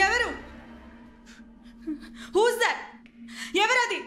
ఎవరు? Who's that? ఎవరది?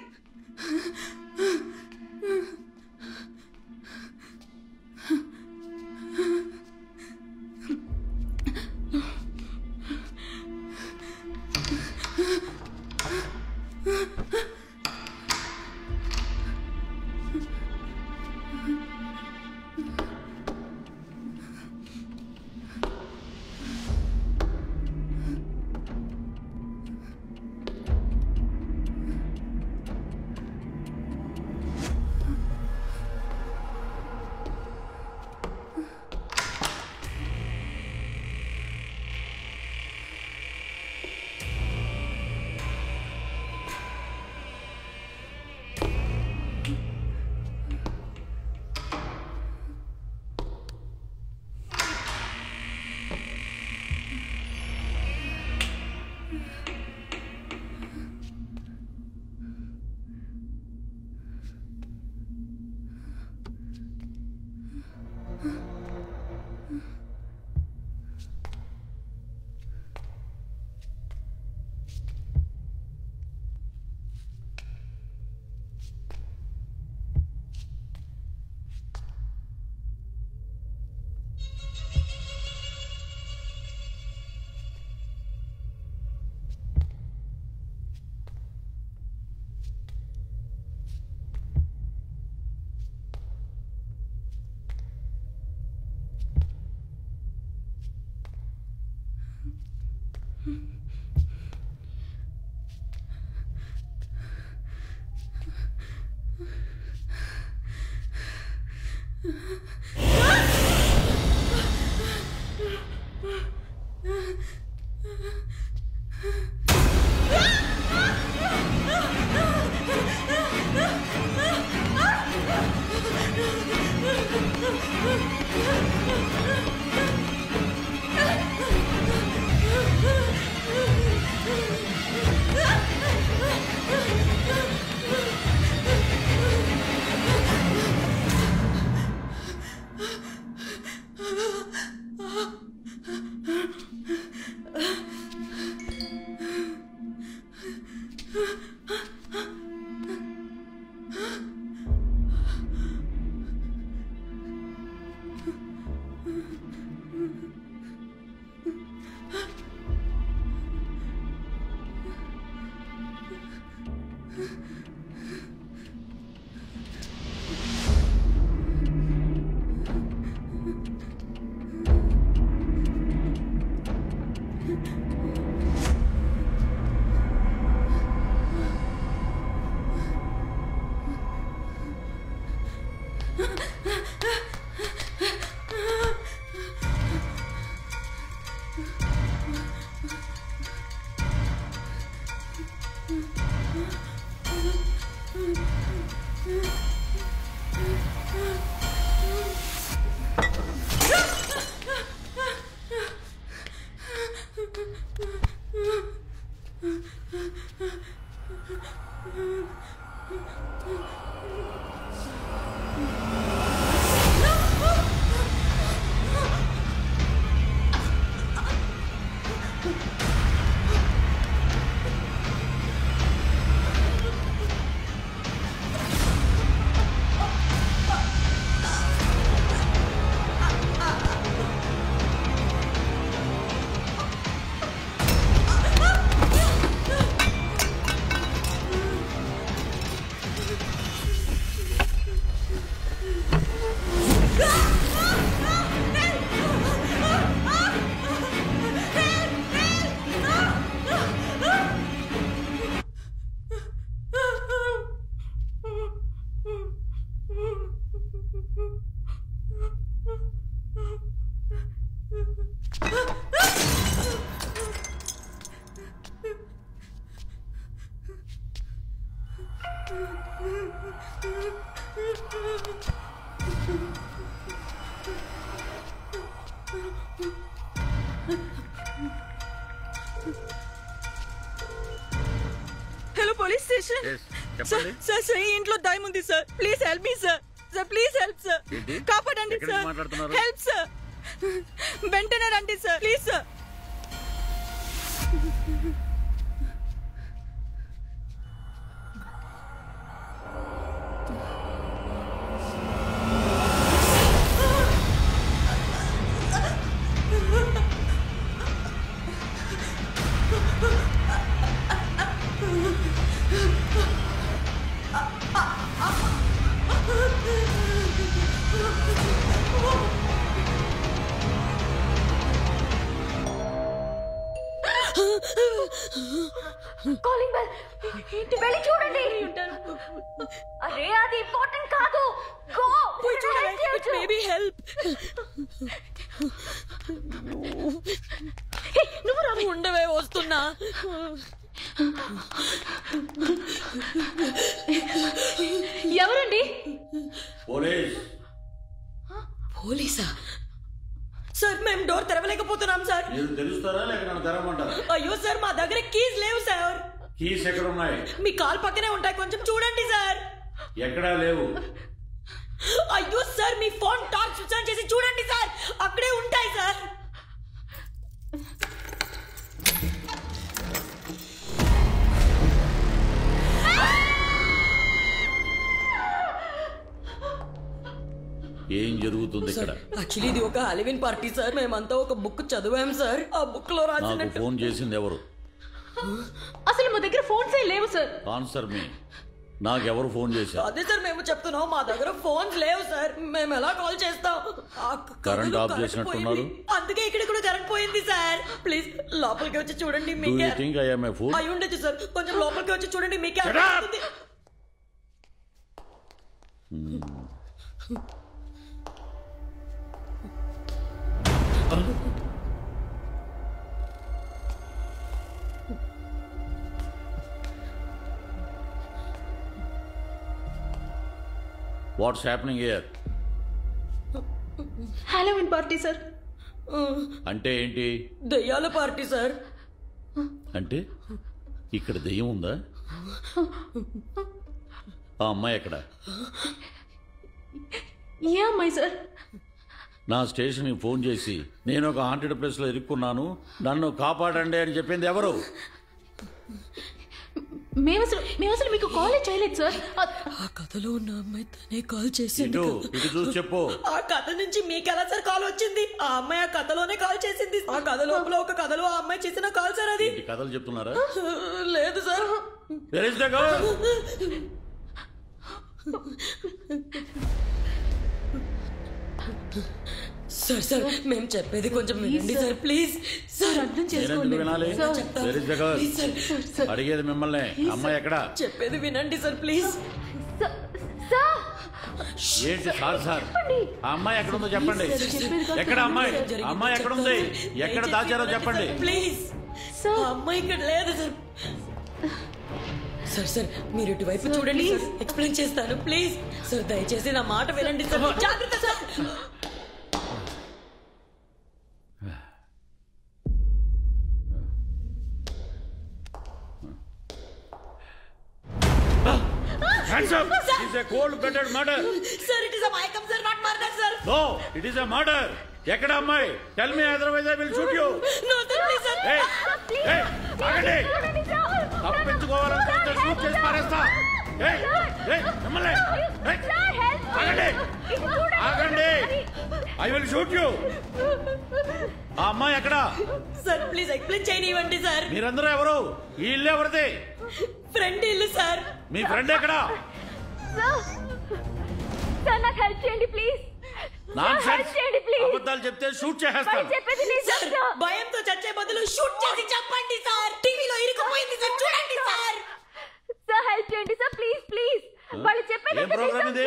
Hello, police station. Yes. Sir, inట్లో దయ్యం ఉంది sir. Please help me, sir. Sir, please help, sir. కాపాడండి సార్, హెల్ప్ సార్, వెంటనే రండి sir, please sir. Calling bell. వెళ్ళి చూడండి. అరే అది ఇంపార్టెంట్ కాదు. గో పోయి చూడండి, ఇట్ మే బి హెల్ప్. నువ్వు రా. ఉండవే, వస్తున్నా. ఎవరండి? పోలీసా? సార్ మేము డోర్ తెరవలేకపోతున్నాం సార్. మీరు తెలుస్తారా లేక నన్ను తెరవమంటారా? అయ్యో సార్, మా దగ్గర కీస్ లేవు సార్. కీస్ ఎక్కడ ఉన్నాయి? మీ కాల్ పక్కనే ఉంటాయి, కొంచెం చూడండి సార్. ఎక్కడా లేవు. అయ్యో sir, me phone torch switch on చేసి చూడండి సార్, అక్కడే ఉంటాయి సార్. ఏం జరుగుతుంది ఇక్కడ? యాక్చువల్లీ ఇది ఒక హాలోవీన్ పార్టీ సార్. మేమంతా ఒక బుక్ చదివాం సార్. ఆ బుక్ లో నాకు రాసినట్టు. ఫోన్ చేసింది ఎవరు? అసలు మా దగ్గర ఫోన్స్ లేవు సార్. ఆన్సర్ మీ. నాకెవరు ఫోన్ చేశారు? అదే సార్ మేము చెప్తున్నాం, మా దగ్గర ఫోన్స్ లేవు సార్. మేము ఎలా కాల్ చేస్తాం? కరెంట్ ఆఫ్ చేసినట్టున్నారు. అందుకే ఇక్కడ కూడా కరెంట్ పోయింది సార్. ప్లీజ్ లోపలికి వచ్చి చూడండి. Do you think I am a fool? అయి ఉండొచ్చు సార్, కొంచెం లోపలికి వచ్చి చూడండి, మీకే Shut up! అర్థమవుతుంది. What's happening here? Halloween party sir. అంటే ఏంటి? దయ్యాల పార్టీ సార్. అంటే ఇక్కడ దెయ్యం ఉందా? ఆ అమ్మాయి ఎక్కడ? ఏ అమ్మాయి సార్? నా స్టేషన్కి ఫోన్ చేసి నేను ఒక హాంటెడ్ ప్లేస్లో ఇరుక్కున్నాను, నన్ను కాపాడండి అని చెప్పింది ఎవరు? మేము అసలు మీకు కాల్ చేయలేదు సార్. ఆ కథలో ఉన్న అమ్మాయి తనే కాల్ చేసింది. ఇటు చూసి చెప్పు. ఆ కథ నుంచి మీకు ఎలా సార్ కాల్ వచ్చింది? ఆ అమ్మాయి ఆ కథలోనే కాల్ చేసింది. ఆ కథ లోపల ఒక కథలో ఆ అమ్మాయి చేసిన కాల్ సార్ అది. కథలు చెప్తున్నారా? లేదు sir. Where is the girl? Sir sir మేము చెప్పేది కొంచెం వినండి సార్, ప్లీజ్ సార్. అర్థం నేనెందుకు చేసుకోండి. వినాలి? Where is the girl? Please sir, అడిగేది మిమ్మల్ని. అమ్మాయి ఎక్కడ? చెప్పేది వినండి సార్, ప్లీజ్. సార్ ఏంటి సార్ సార్? ఆ అమ్మాయి ఎక్కడ ఉందో చెప్పండి. ఎక్కడ అమ్మాయి? అమ్మాయి ఎక్కడ ఉంది? ఎక్కడ దాచారో చెప్పండి. ప్లీజ్. ఆ అమ్మాయి ఇక్కడ లేదు సార్. సార్ సార్ మీరు ఇటువైపు చూడండి సార్, ఎక్స్ప్లెయిన్ చేస్తాను ప్లీజ్. సార్ దయచేసి నా మాట వినండి సార్. జాగ్రత్త sir. Hands up! It is a cold-blooded murder. Sir, it is a Mayakam, sir, not murder, sir. No, it is a murder. ఎక్కడ అమ్మాయి? Tell me, otherwise I will shoot you. No, sir, please, sir. Hey, hey, ఆగండి. తప్పించుకోవాలంటే shoot చేసి పారేస్తా. Hey, hey, మిమ్మల్ని. Hey, ఆగండి. ఆగండి. I will shoot you. ఆ అమ్మాయి ఎక్కడ? సార్ ప్లీజ్ ఎక్స్ప్లెయిన్ చేయనివ్వండి సార్. మీరందరూ ఎవరు? ఈ ఇల్లు ఎవరిది? ఫ్రెండ్ ఇల్లు సార్. మీ ఫ్రెండ్ ఎక్కడ? సార్ నాకు హెల్ప్ చేయండి ప్లీజ్. నాన్సెన్స్. అబద్ధాలు చెప్తే షూట్ చేసేస్తాను. సార్ భయంతో చచ్చే బదులు షూట్ చేసి చెప్పండి సార్. టీవీలో ఇరుక్కుపోయింది సార్, చూడండి సార్. సార్ హెల్ప్ చేయండి సార్ ప్లీజ్ ప్లీజ్. వాళ్ళు చెప్పేది ఏం ప్రోగ్రామ్ ఇది?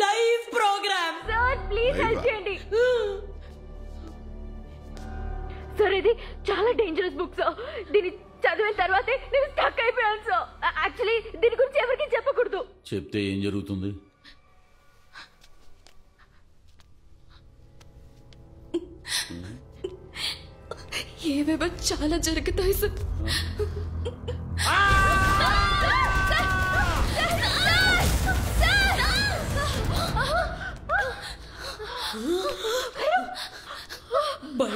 Live program. Sir please help చేయండి సార్. ఇది చాలా డేంజరస్ బుక్ సార్. దీన్ని చదివిన తర్వాతే నేను స్టక్ అయిపోయాను సార్. యాక్చువల్లీ దీని గురించి ఎవరికి చెప్పకూడదు. చెప్తే ఏం జరుగుతుంది? ఏవేవో చాలా జరుగుతాయి సార్.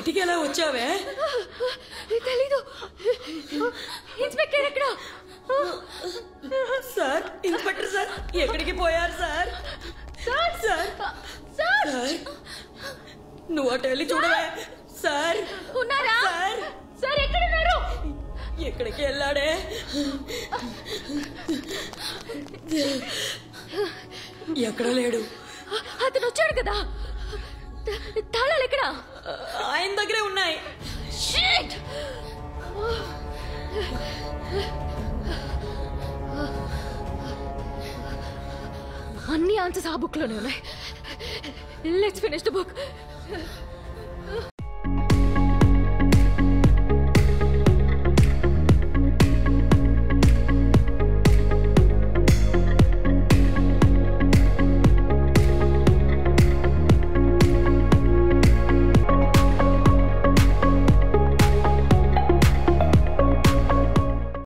బయటికి ఎలా వచ్చావే? తెలీదు. ఇన్స్పెక్టర్ ఎక్కడ? సార్, ఇన్స్పెక్టర్ సార్ ఎక్కడికి పోయారు సార్? సార్ సార్ సార్ నువ్వు అటు వెళ్ళి చూడవే. సార్ ఉన్నారా? సార్ సార్ ఎక్కడ ఉన్నారు? ఎక్కడికి వెళ్ళాడే? ఎక్కడ లేడు. అతను వచ్చాడు కదా, తాళాలు ఎక్కడ? ఆయన దగ్గరే ఉన్నాయి. Shit! అన్ని ఆన్సర్స్ ఆ బుక్ లోనే ఉన్నాయి. Let's finish the book.